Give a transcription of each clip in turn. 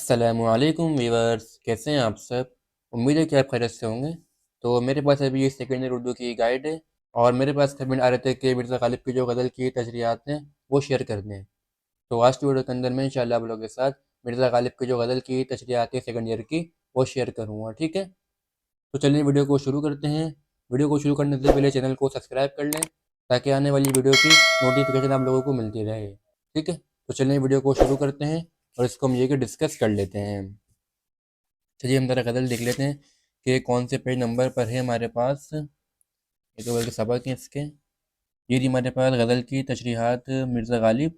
अस्सलामुअलैकुम वीवर्स, कैसे हैं आप सब। उम्मीद है कि आप खैरियत से होंगे। तो मेरे पास अभी ये सेकेंड ईयर उर्दू की गाइड है और मेरे पास कमेंट आ रहे थे कि मिर्ज़ा गालिब की जो गज़ल की तशरीहात हैं वो शेयर कर दें। तो आज की वीडियो के अंदर मैं इंशाल्लाह आप लोगों के साथ मिर्ज़ा गालिब की जो गज़ल की तशरीहात है सेकेंड ईयर की वो शेयर करूँगा, ठीक है। तो चलिए वीडियो को शुरू करते हैं। वीडियो को शुरू करने से पहले चैनल को सब्सक्राइब कर लें ताकि आने वाली वीडियो की नोटिफिकेशन आप लोगों को मिलती रहे, ठीक है। तो चलिए वीडियो को शुरू करते हैं और इसको हम ये कि डिस्कस कर लेते हैं। चलिए हम ज़रा गज़ल देख लेते हैं कि कौन से पेज नंबर पर है हमारे पास। ये तो बल्कि सबक हैं इसके। ये रही हमारे पास गज़ल की तशरीहात मिर्ज़ा गालिब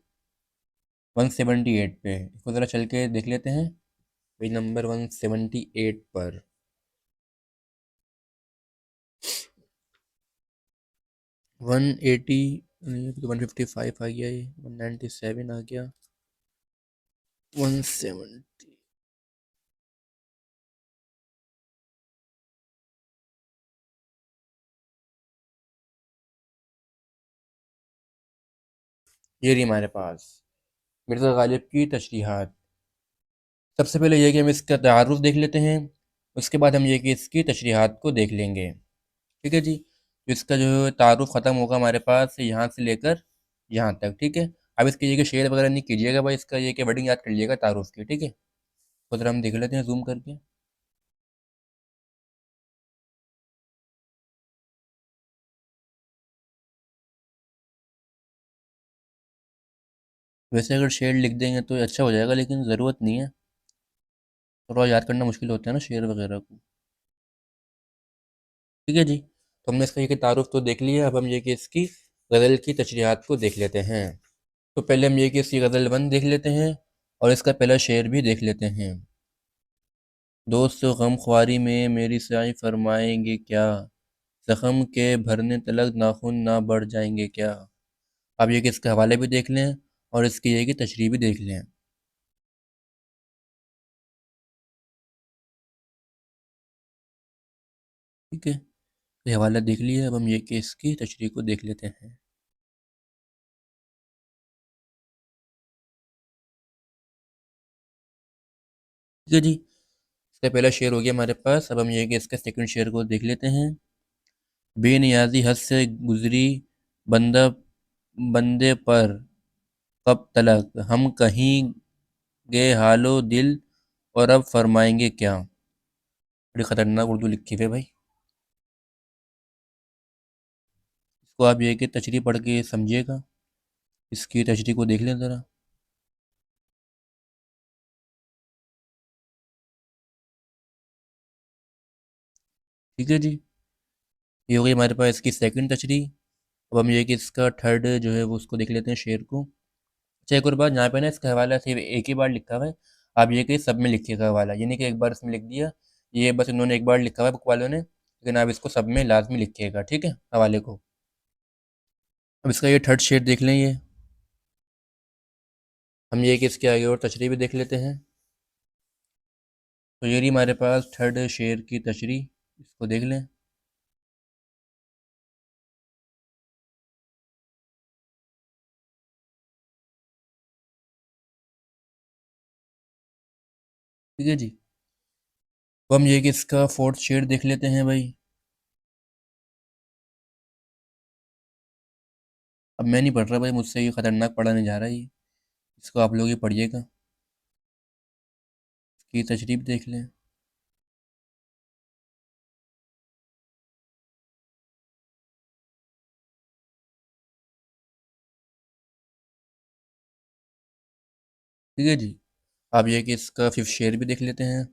178 पे। इसको ज़रा चल के देख लेते हैं। पेज नंबर 178 पर 180 नहीं तो 155 आ गया, ये 197 आ गया, 170। ये रही हमारे पास मिर्ज़ा गालिब की तशरीहात। सबसे पहले ये कि हम इसका तारुफ देख लेते हैं, उसके बाद हम ये कि इसकी तशरीहात को देख लेंगे, ठीक है जी। तो इसका जो तारुफ ख़त्म होगा हमारे पास यहाँ से लेकर यहाँ तक, ठीक है। अब इसके ये कि शेर वगैरह नहीं कीजिएगा भाई, इसका ये कि वर्डिंग याद कर लीजिएगा तारुफ की, ठीक है। तो ज़रा हम देख लेते हैं जूम करके। वैसे अगर शेर लिख देंगे तो अच्छा हो जाएगा, लेकिन ज़रूरत नहीं है, थोड़ा याद करना मुश्किल होता है ना शेर वगैरह को, ठीक है जी। तो हमने इसका ये कि तारुफ तो देख लिया, अब हम ये कि इसकी गज़ल की तशरीहात को देख लेते हैं। तो पहले हम ये कि इसकी गज़ल 1 देख लेते हैं और इसका पहला शेर भी देख लेते हैं। दोस्त गम ख्वारी में मेरी साईं फरमाएंगे क्या, ज़ख्म के भरने तलक नाखून ना बढ़ जाएंगे क्या। आप ये कि इसके हवाले भी देख लें और इसकी ये कि तशरीह भी देख लें, ठीक है। ये हवाला देख लिया, अब हम ये कि इसकी तशरीह को देख लेते हैं, ठीक है जी। इसका पहला शेर हो गया हमारे पास, अब हम ये कि इसका सेकंड शेर को देख लेते हैं। बेनियाजी हद से गुजरी बंदा बंदे पर कब तलक, हम कहीं गए हालो दिल और अब फरमाएंगे क्या। बड़ी ख़तरनाक उर्दू लिखी हुई है भाई। इसको आप ये कि तशरीह पढ़ के समझिएगा, इसकी तशरीह को देख लें ज़रा, ठीक है जी। ये हो गई हमारे पास इसकी सेकंड तशरीह। अब हम ये कि इसका थर्ड जो है वो उसको देख लेते हैं शेर को। अच्छा एक और बात, यहाँ पे ना इसका हवाला सिर्फ एक ही बार लिखा हुआ है। आप ये कि सब में लिखिएगा हवाला, ये नहीं कि एक बार इसमें लिख दिया। ये बस इन्होंने एक बार लिखा हुआ है बुक वालों ने, लेकिन आप इसको सब में लाजमी लिखिएगा, ठीक है, हवाले को। अब इसका ये थर्ड शेर देख लें ये। हम ये कि इसके आगे और तशरीह भी देख लेते हैं। तो ये रही हमारे पास थर्ड शेर की तशरीह, इसको देख लें, ठीक है जी। तो हम ये कि इसका फोर्थ शेर देख लेते हैं भाई। अब मैं नहीं पढ़ रहा भाई, मुझसे ये ख़तरनाक पढ़ा नहीं जा रहा है ये, इसको आप लोग ही पढ़िएगा, इसकी तशरीह भी देख लें, ठीक है जी। आप ये कि इसका फिफ्थ शेर भी देख लेते हैं।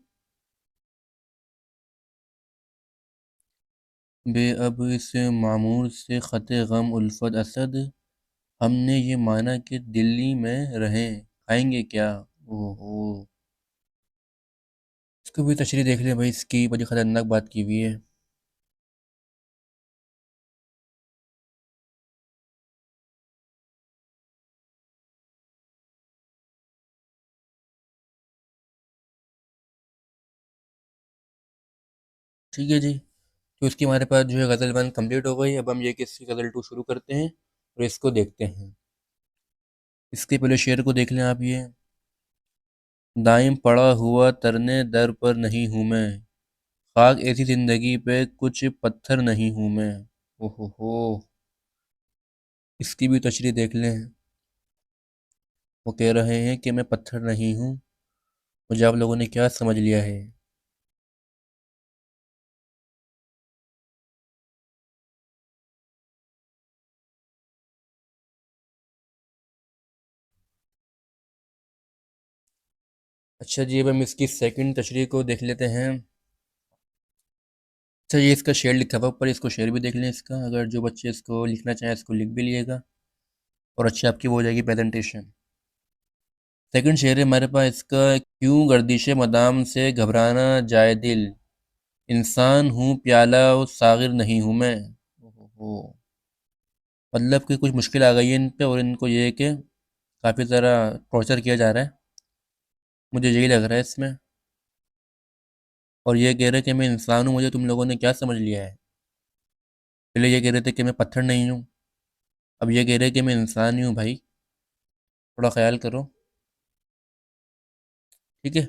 बेअब इस मामूर से ख़त गम उल्फत असद, हमने ये माना कि दिल्ली में रहें खाएंगे क्या। ओहो, इसको भी तशरीह देख लें भाई, इसकी बड़ी ख़तरनाक बात की हुई है, ठीक है जी। तो इसकी हमारे पास जो है गज़ल 1 कंप्लीट हो गई। अब हम ये कि इसकी गज़ल 2 शुरू करते हैं और इसको देखते हैं। इसके पहले शेर को देख लें आप ये। दाइम पड़ा हुआ तरने दर पर नहीं हूँ मैं, खाक ऐसी जिंदगी पे कुछ पत्थर नहीं हूँ मैं। ओहो, इसकी भी तशरीह देख लें। वो कह रहे हैं कि मैं पत्थर नहीं हूँ। मुझे आप लोगों ने क्या समझ लिया है? अच्छा जी, अब हम इसकी सेकंड तशरीह को देख लेते हैं। अच्छा, ये इसका शेयर लिखा हुआ ऊपर, इसको शेयर भी देख लें इसका। अगर जो बच्चे इसको लिखना चाहें इसको लिख भी लिएगा और अच्छी आपकी वो हो जाएगी प्रेजेंटेशन। सेकंड शेयर है हमारे पास इसका। क्यों गर्दिश मदाम से घबराना जाए दिल, इंसान हूँ प्याला और सागिर नहीं हूँ मैं। ओहो, मतलब कि कुछ मुश्किल आ गई है इन पे और इनको ये है कि काफ़ी ज़्यादा टॉर्चर किया जा रहा है, मुझे यही लग रहा है इसमें। और ये कह रहे हैं कि मैं इंसान हूँ, मुझे तुम लोगों ने क्या समझ लिया है? पहले ये कह रहे थे कि मैं पत्थर नहीं हूँ, अब ये कह रहे हैं कि मैं इंसान ही हूँ। भाई थोड़ा ख्याल करो, ठीक है।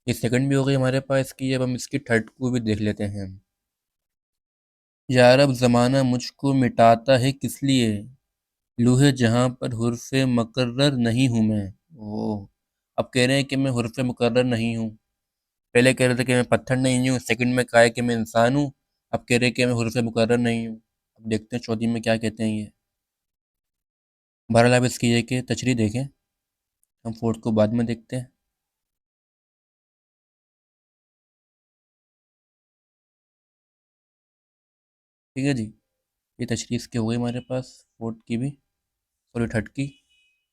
ये सेकंड भी हो गई हमारे पास इसकी। अब हम इसकी थर्ड को भी देख लेते हैं। यार अब ज़माना मुझको मिटाता है किस लिए, लूहे जहाँ पर हुर्फ़े मुकर्रर नहीं हूँ मैं। ओह, अब कह रहे हैं कि मैं हुर्फ़े मुकर्रर नहीं हूँ। पहले कह रहे थे कि मैं पत्थर नहीं हूँ, सेकंड में कहा है कि मैं इंसान हूँ, अब कह रहे हैं कि मैं हुर्फ़े मुकर्रर नहीं हूँ। अब देखते हैं चौथी में क्या कहते हैं ये। बहरहाल आप इसकी ये कि तशरीह देखें, हम फोर्थ को बाद में देखते हैं। ठीक है जी, ये तशरीह इसकी हो गई हमारे पास, फोर्थ की भी, सॉरी थर्ड की।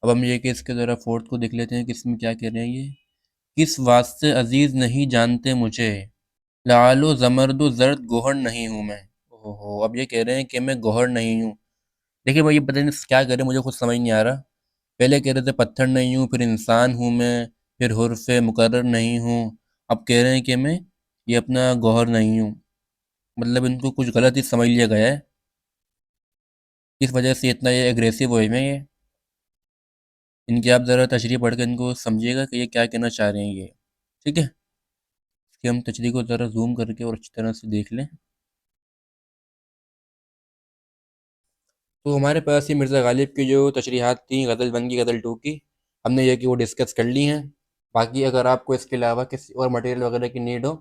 अब हम ये कि इसके ज़रा फोर्थ को देख लेते हैं कि इसमें क्या कह रहे हैं ये। किस वास्ते अजीज़ नहीं जानते मुझे, लालो जमर्दो जर्द गोहर नहीं हूँ मैं। ओहो, अब ये कह रहे हैं कि मैं गोहर नहीं हूँ। देखिए भाई, ये पता नहीं क्या कह रहे हैं, मुझे कुछ समझ नहीं आ रहा। पहले कह रहे थे पत्थर नहीं हूँ, फिर इंसान हूँ मैं, फिर हुर्फ़े मुकर्रर नहीं हूँ, अब कह रहे हैं कि मैं ये अपना गौहर नहीं हूँ। मतलब इनको कुछ गलत ही समझ लिया गया है, इस वजह से इतना ये एग्रेसिव हुए में ये। इनकी आप ज़रा तशरीह पढ़ के इनको समझिएगा कि ये क्या कहना चाह रहे हैं ये, ठीक है। इसकी हम तशरीह को ज़रा जूम करके और अच्छी तरह से देख लें। तो हमारे पास ये मिर्ज़ा गालिब की जो तशरीहात थी गज़ल वन की गज़ल टू की, हमने ये कि वो डिस्कस कर ली हैं। बाकी अगर आपको इसके अलावा किसी और मटेरियल वगैरह की नीड हो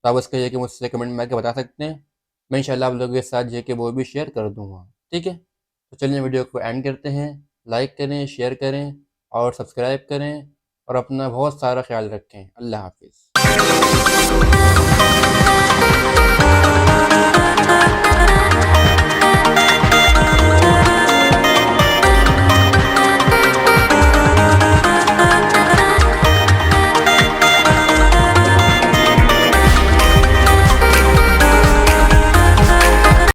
तो आप उसका ये कि मुझसे कमेंट में आके बता सकते हैं। मैं इंशाल्लाह आप लोगों के साथ ये कि वो भी शेयर कर दूँगा, ठीक है। तो चलिए वीडियो को एंड करते हैं। लाइक करें, शेयर करें और सब्सक्राइब करें और अपना बहुत सारा ख्याल रखें। अल्लाह हाफिज़।